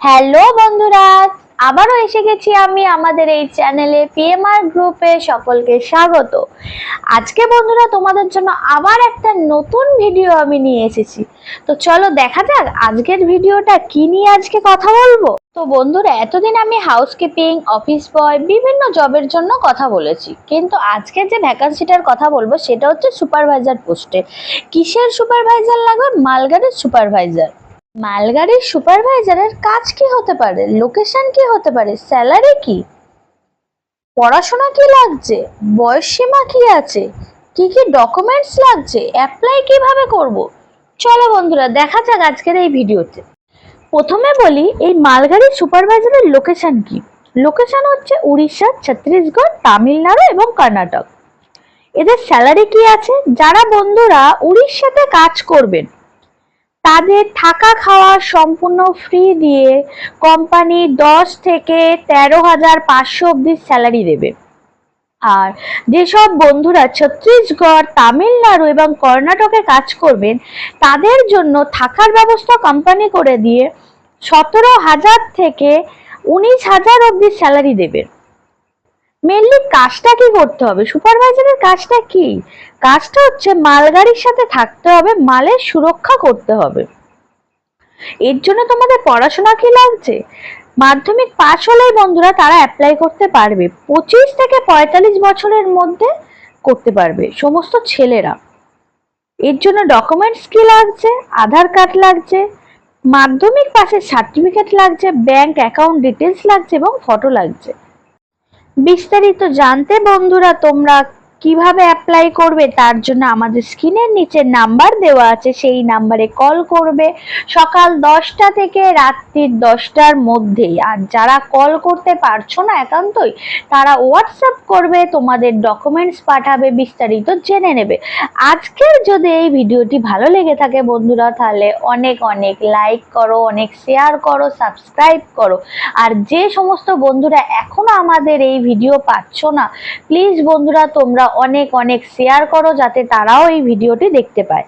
Hello বন্ধুরা, আবারও এসে গেছি আমি আমাদের এই চ্যানেলে পিএমআর গ্রুপে। সকলকে স্বাগত। আজকে বন্ধুরা তোমাদের জন্য আবার একটা নতুন ভিডিও আমি নিয়ে এসেছি। তো চলো দেখা যাক আজকের ভিডিওটা কি নিয়ে আজকে কথা বলবো। তো বন্ধুরা, এতদিন আমি হাউসকিপিং, অফিস বয়, বিভিন্ন জবের জন্য কথা বলেছি, কিন্তু আজকে যে ভ্যাকান্সিটার কথা বলবো সেটা হচ্ছে সুপারভাইজার পোস্টে। কিসের সুপারভাইজার লাগবে? মালগাড়ির সুপারভাইজার। মালগাড়ির সুপারভাইজারের কাজ কি হতে পারে, লোকেশন কি হতে পারে, স্যালারি কি, পড়াশোনা কি লাগছে, বয়স সীমা কি আছে, কি কি ডকুমেন্টস লাগছে, অ্যাপ্লাই কিভাবে করব, চলো বন্ধুরা দেখা যাক আজকের এই ভিডিওতে। প্রথমে বলি এই মালগাড়ির সুপারভাইজারের লোকেশন কি। লোকেশন হচ্ছে উড়িষ্যা, ছত্তিশগড়, তামিলনাড়ু এবং কর্ণাটক। এদের স্যালারি কি আছে? যারা বন্ধুরা উড়িষ্যাতে কাজ করবেন তাদের থাকা খাওয়া সম্পূর্ণ ফ্রি দিয়ে কোম্পানি 10 থেকে 13,500 অব্দি স্যালারি দেবে। আর যেসব বন্ধুরা ছত্তিশগড়, তামিলনাড়ু এবং কর্ণাটকে কাজ করবেন তাদের জন্য থাকার ব্যবস্থা কোম্পানি করে দিয়ে 17,000 থেকে 19,000 অব্দি স্যালারি দেবে। মেনলি কাজটা কি করতে হবে? সুপারভাইজারের কাজটা কি? কাজটা হচ্ছে মালগাড়ির সাথে থাকতে হবে, মালের সুরক্ষা করতে হবে। এর জন্য তোমাদের পড়াশোনা কি লাগছে? মাধ্যমিক পাস হলেই বন্ধুরা তারা অ্যাপ্লাই করতে পারবে। 25 থেকে 45 বছরের মধ্যে করতে পারবে সমস্ত ছেলেরা। এর জন্য ডকুমেন্টস কি লাগছে? আধার কার্ড লাগছে, মাধ্যমিক পাসের সার্টিফিকেট লাগছে, ব্যাংক অ্যাকাউন্ট ডিটেলস লাগছে এবং ফটো লাগছে। বিস্তারিত জানতে বন্ধুরা তোমরা কিভাবে অ্যাপ্লাই করবে তার জন্য আমাদের স্ক্রিনের নিচে নাম্বার দেওয়া আছে, সেই নাম্বারে কল করবে সকাল 10টা থেকে রাত্রি 10টার মধ্যেই। আর যারা কল করতে পারছো না একান্তই, তারা হোয়াটসঅ্যাপ করবে, তোমাদের ডকুমেন্টস পাঠাবে, বিস্তারিত জেনে নেবে। আজকের যদি এই ভিডিওটি ভালো লেগে থাকে বন্ধুরা, তাহলে অনেক অনেক লাইক করো, অনেক শেয়ার করো, সাবস্ক্রাইব করো। আর যে সমস্ত বন্ধুরা এখনো আমাদের এই ভিডিও পাচ্ছ না, প্লিজ বন্ধুরা তোমরা অনেক অনেক শেয়ার করো যাতে তারাও এই ভিডিওটি দেখতে পায়।